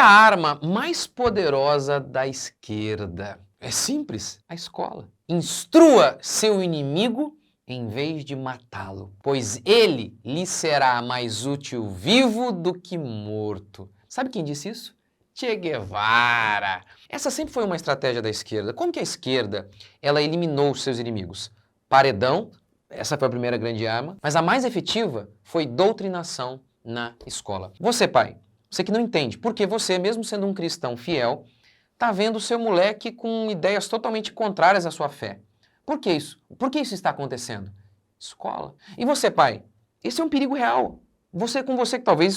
a arma mais poderosa da esquerda? É simples, a escola. Instrua seu inimigo em vez de matá-lo, pois ele lhe será mais útil vivo do que morto. Sabe quem disse isso? Che Guevara. Essa sempre foi uma estratégia da esquerda. Como que a esquerda, ela eliminou os seus inimigos? Paredão, essa foi a primeira grande arma, mas a mais efetiva foi doutrinação na escola. Você, pai, você que não entende, porque você, mesmo sendo um cristão fiel, está vendo o seu moleque com ideias totalmente contrárias à sua fé. Por que isso? Por que isso está acontecendo? Escola. E você, pai? Esse é um perigo real. Com você que talvez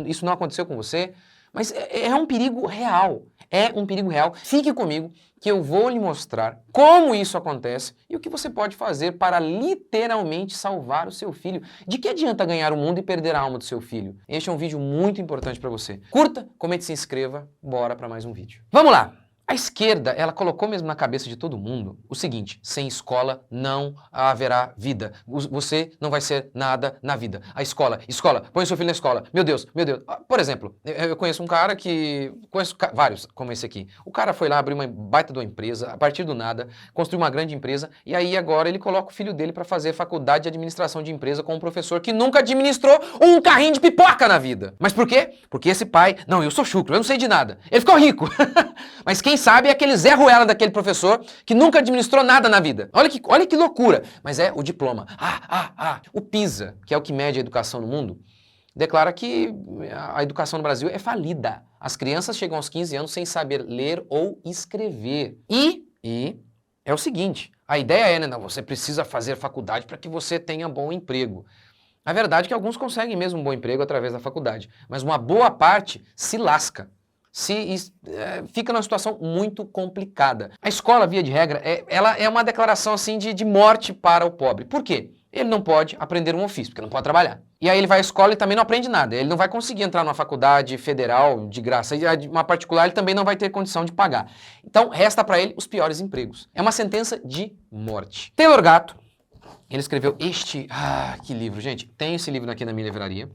isso não aconteceu com você, mas é um perigo real. É um perigo real. Fique comigo que eu vou lhe mostrar como isso acontece e o que você pode fazer para literalmente salvar o seu filho. De que adianta ganhar o mundo e perder a alma do seu filho? Este é um vídeo muito importante para você. Curta, comente, se inscreva. Bora para mais um vídeo. Vamos lá! A esquerda, ela colocou mesmo na cabeça de todo mundo o seguinte: sem escola não haverá vida. Você não vai ser nada na vida. A escola, põe seu filho na escola. Meu Deus, meu Deus. Por exemplo, eu conheço um cara conheço vários como esse aqui. O cara foi lá abrir uma baita de uma empresa, a partir do nada, construiu uma grande empresa, e aí agora ele coloca o filho dele para fazer faculdade de administração de empresa com um professor que nunca administrou um carrinho de pipoca na vida. Mas por quê? Porque esse pai, não, eu sou chucro, eu não sei de nada. Ele ficou rico. Mas quem sabe é aquele Zé Ruela daquele professor que nunca administrou nada na vida. Olha que loucura. Mas é o diploma. O PISA, que é o que mede a educação no mundo, declara que a educação no Brasil é falida. As crianças chegam aos 15 anos sem saber ler ou escrever. E é o seguinte, a ideia é, né, não, você precisa fazer faculdade para que você tenha bom emprego. A verdade é que alguns conseguem mesmo um bom emprego através da faculdade, mas uma boa parte se lasca. Fica numa situação muito complicada. A escola, via de regra, ela é uma declaração assim de morte para o pobre. Por quê? Ele não pode aprender um ofício, porque não pode trabalhar. E aí ele vai à escola e também não aprende nada. Ele não vai conseguir entrar numa faculdade federal de graça. E uma particular ele também não vai ter condição de pagar. Então resta para ele os piores empregos. É uma sentença de morte. Taylor Gatto, ele escreveu que livro, gente. Tem esse livro aqui na minha livraria.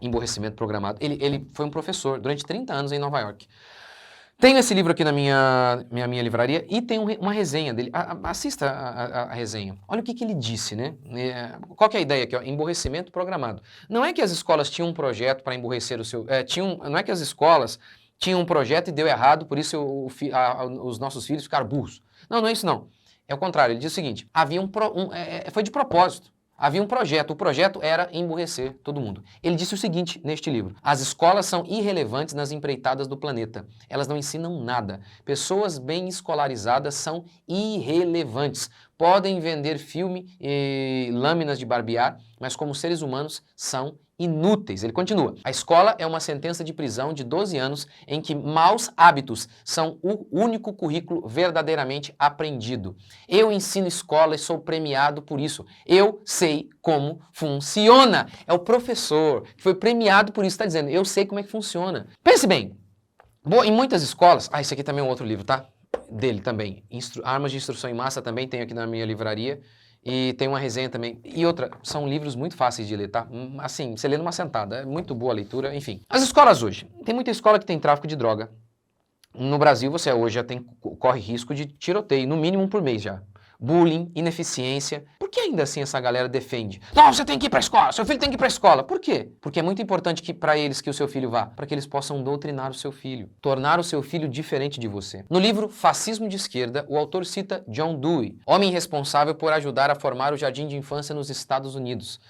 Emborrecimento Programado. Ele foi um professor durante 30 anos em Nova York. Tenho esse livro aqui na minha livraria e tem uma resenha dele. Assista a resenha. Olha o que ele disse, né? Qual que é a ideia aqui? Ó? Emborrecimento Programado. Não é que as escolas tinham um projeto para emborrecer o seu... não é que as escolas tinham um projeto e deu errado, por isso os nossos filhos ficaram burros. Não é isso não. É o contrário. Ele diz o seguinte, foi de propósito. Havia um projeto, o projeto era emburrecer todo mundo. Ele disse o seguinte neste livro: as escolas são irrelevantes nas empreitadas do planeta. Elas não ensinam nada. Pessoas bem escolarizadas são irrelevantes. Podem vender filme e lâminas de barbear, mas como seres humanos são inúteis. Ele continua. A escola é uma sentença de prisão de 12 anos em que maus hábitos são o único currículo verdadeiramente aprendido. Eu ensino escola e sou premiado por isso. Eu sei como funciona. É o professor que foi premiado por isso, está dizendo, eu sei como é que funciona. Pense bem, em muitas escolas... esse aqui também é um outro livro, tá? Dele também. Armas de Instrução em Massa também tem aqui na minha livraria. E tem uma resenha também. E outra, são livros muito fáceis de ler, tá? Assim, você lê numa sentada, é muito boa a leitura, enfim. As escolas hoje. Tem muita escola que tem tráfico de droga. No Brasil, você hoje já corre risco de tiroteio, no mínimo um por mês já. Bullying, ineficiência. Por que ainda assim essa galera defende? Não, você tem que ir para a escola, seu filho tem que ir para a escola. Por quê? Porque é muito importante para eles que o seu filho vá, para que eles possam doutrinar o seu filho, tornar o seu filho diferente de você. No livro Fascismo de Esquerda, o autor cita John Dewey, homem responsável por ajudar a formar o jardim de infância nos Estados Unidos.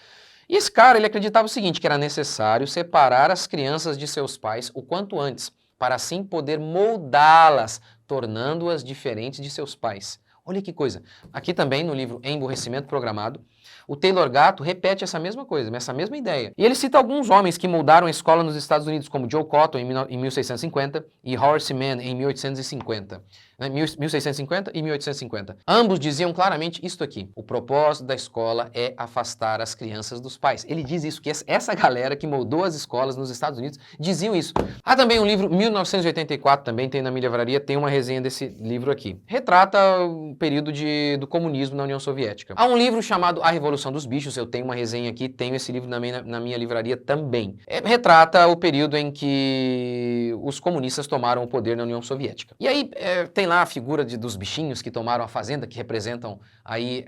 E esse cara, ele acreditava o seguinte, que era necessário separar as crianças de seus pais o quanto antes, para assim poder moldá-las, tornando-as diferentes de seus pais. Olha que coisa. Aqui também no livro Emborrecimento Programado, o Taylor Gatto repete essa mesma coisa, essa mesma ideia. E ele cita alguns homens que moldaram a escola nos Estados Unidos, como Joe Cotton em 1650 e Horace Mann em 1850. 1650 e 1850. Ambos diziam claramente isto aqui. O propósito da escola é afastar as crianças dos pais. Ele diz isso, que essa galera que moldou as escolas nos Estados Unidos diziam isso. Há também um livro, 1984, também tem na minha livraria, tem uma resenha desse livro aqui. Retrata o período do comunismo na União Soviética. Há um livro chamado A Revolução dos Bichos, eu tenho uma resenha aqui, tenho esse livro na minha livraria também. Retrata o período em que os comunistas tomaram o poder na União Soviética. E aí tem lá a figura dos bichinhos que tomaram a fazenda, que representam aí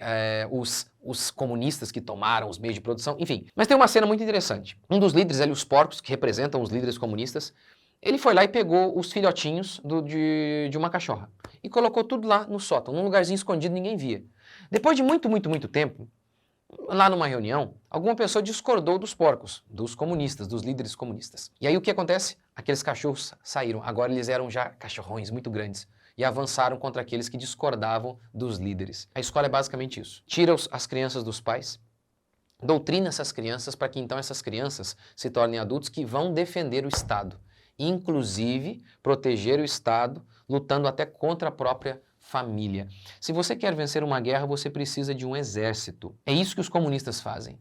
os comunistas que tomaram os meios de produção, enfim. Mas tem uma cena muito interessante. Um dos líderes ali, os porcos, que representam os líderes comunistas, ele foi lá e pegou os filhotinhos de uma cachorra e colocou tudo lá no sótão, num lugarzinho escondido, ninguém via. Depois de muito tempo, lá numa reunião, alguma pessoa discordou dos porcos, dos comunistas, dos líderes comunistas. E aí o que acontece? Aqueles cachorros saíram, agora eles eram já cachorrões muito grandes e avançaram contra aqueles que discordavam dos líderes. A escola é basicamente isso. Tira as crianças dos pais, doutrina essas crianças para que então essas crianças se tornem adultos que vão defender o Estado, inclusive proteger o Estado, lutando até contra a própria família. Se você quer vencer uma guerra, você precisa de um exército. É isso que os comunistas fazem.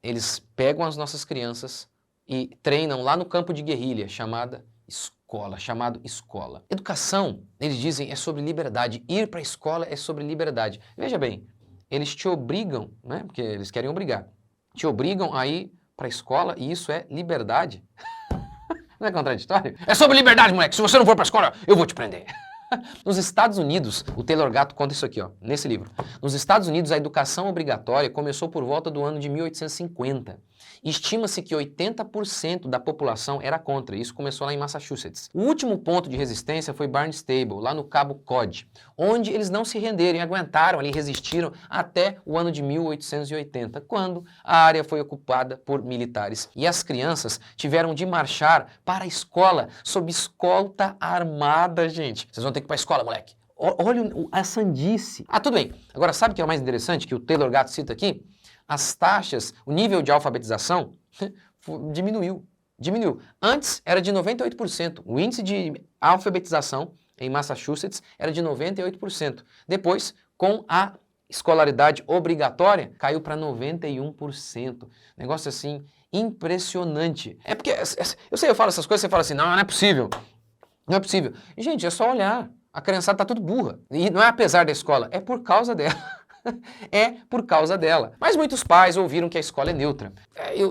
Eles pegam as nossas crianças e treinam lá no campo de guerrilha, chamado escola. Educação, eles dizem, é sobre liberdade. Ir para a escola é sobre liberdade. Veja bem, eles te obrigam, né, porque eles querem obrigar, te obrigam a ir para a escola e isso é liberdade. Não é contraditório? É sobre liberdade, moleque. Se você não for para a escola, eu vou te prender. Nos Estados Unidos, o Taylor Gatto conta isso aqui, ó, nesse livro. Nos Estados Unidos, a educação obrigatória começou por volta do ano de 1850. Estima-se que 80% da população era contra. Isso começou lá em Massachusetts. O último ponto de resistência foi Barnstable, lá no Cabo Cod, onde eles não se renderam e aguentaram ali, resistiram até o ano de 1880, quando a área foi ocupada por militares. E as crianças tiveram de marchar para a escola sob escolta armada, gente. Vocês vão ter que ir para a escola, moleque. Olha a sandice. Ah, tudo bem. Agora, sabe o que é o mais interessante que o Taylor Gatto cita aqui? As taxas, o nível de alfabetização diminuiu. Antes era de 98%. O índice de alfabetização em Massachusetts era de 98%. Depois, com a escolaridade obrigatória, caiu para 91%. Negócio assim impressionante. É porque, eu sei, eu falo essas coisas, você fala assim, não é possível. Não é possível. Gente, é só olhar. A criançada tá tudo burra. E não é apesar da escola, é por causa dela. É por causa dela. Mas muitos pais ouviram que a escola é neutra.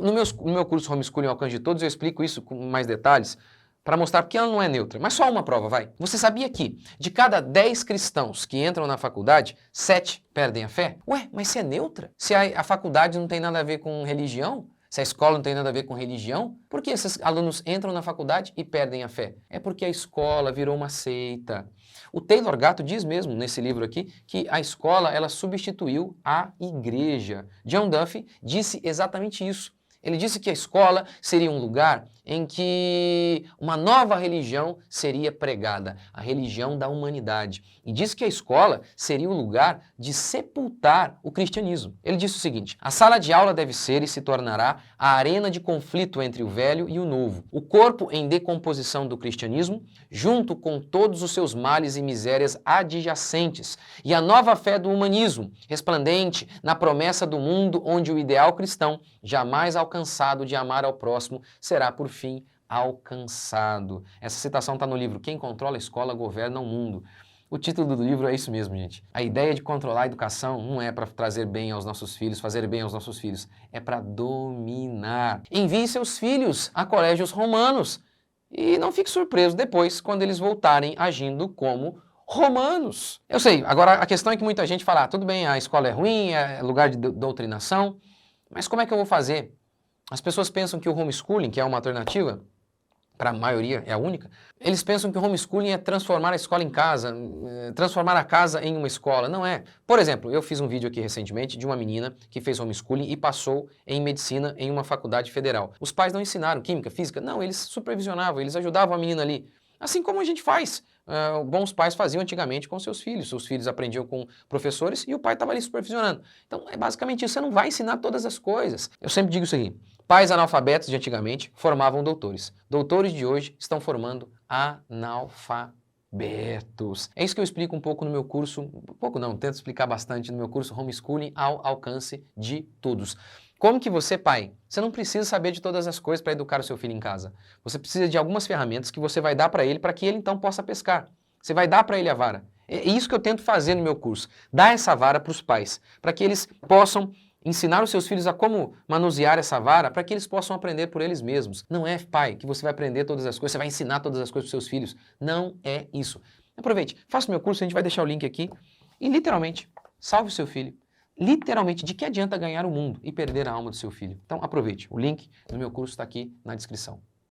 No meu curso Homeschooling ao Alcance de Todos, eu explico isso com mais detalhes para mostrar que ela não é neutra. Mas só uma prova, vai. Você sabia que de cada 10 cristãos que entram na faculdade, 7 perdem a fé? Ué, mas se é neutra? Se a faculdade não tem nada a ver com religião? Se a escola não tem nada a ver com religião, por que esses alunos entram na faculdade e perdem a fé? É porque a escola virou uma seita. O Taylor Gatto diz mesmo nesse livro aqui que a escola ela substituiu a igreja. John Duffy disse exatamente isso. Ele disse que a escola seria um lugar em que uma nova religião seria pregada, a religião da humanidade. E disse que a escola seria o lugar de sepultar o cristianismo. Ele disse o seguinte: a sala de aula deve ser e se tornará a arena de conflito entre o velho e o novo, o corpo em decomposição do cristianismo, junto com todos os seus males e misérias adjacentes, e a nova fé do humanismo, resplandente na promessa do mundo onde o ideal cristão, jamais alcançado de amar ao próximo, será por fim alcançado. Essa citação está no livro Quem Controla a Escola Governa o Mundo. O título do livro é isso mesmo, gente. A ideia de controlar a educação não é para trazer bem aos nossos filhos, fazer bem aos nossos filhos, é para dominar. Envie seus filhos a colégios romanos e não fique surpreso depois quando eles voltarem agindo como romanos. Eu sei, agora a questão é que muita gente fala, tudo bem, a escola é ruim, é lugar de doutrinação, mas como é que eu vou fazer? As pessoas pensam que o homeschooling, que é uma alternativa, para a maioria é a única, eles pensam que o homeschooling é transformar a escola em casa, transformar a casa em uma escola. Não é. Por exemplo, eu fiz um vídeo aqui recentemente de uma menina que fez homeschooling e passou em medicina em uma faculdade federal. Os pais não ensinaram química, física, não, eles supervisionavam, eles ajudavam a menina ali. Assim como a gente faz. Bons pais faziam antigamente com seus filhos aprendiam com professores e o pai estava ali supervisionando. Então é basicamente isso, você não vai ensinar todas as coisas. Eu sempre digo isso aqui, pais analfabetos de antigamente formavam doutores. Doutores de hoje estão formando analfabetos. É isso que eu explico um pouco no meu curso, um pouco não, tento explicar bastante no meu curso Homeschooling ao Alcance de Todos. Como que você, pai, você não precisa saber de todas as coisas para educar o seu filho em casa. Você precisa de algumas ferramentas que você vai dar para ele então possa pescar. Você vai dar para ele a vara. É isso que eu tento fazer no meu curso. Dar essa vara para os pais, para que eles possam ensinar os seus filhos a como manusear essa vara para que eles possam aprender por eles mesmos. Não é, pai, que você vai aprender todas as coisas, você vai ensinar todas as coisas para os seus filhos. Não é isso. Aproveite, faça o meu curso, a gente vai deixar o link aqui e literalmente salve o seu filho. Literalmente, de que adianta ganhar o mundo e perder a alma do seu filho? Então aproveite, o link do meu curso está aqui na descrição.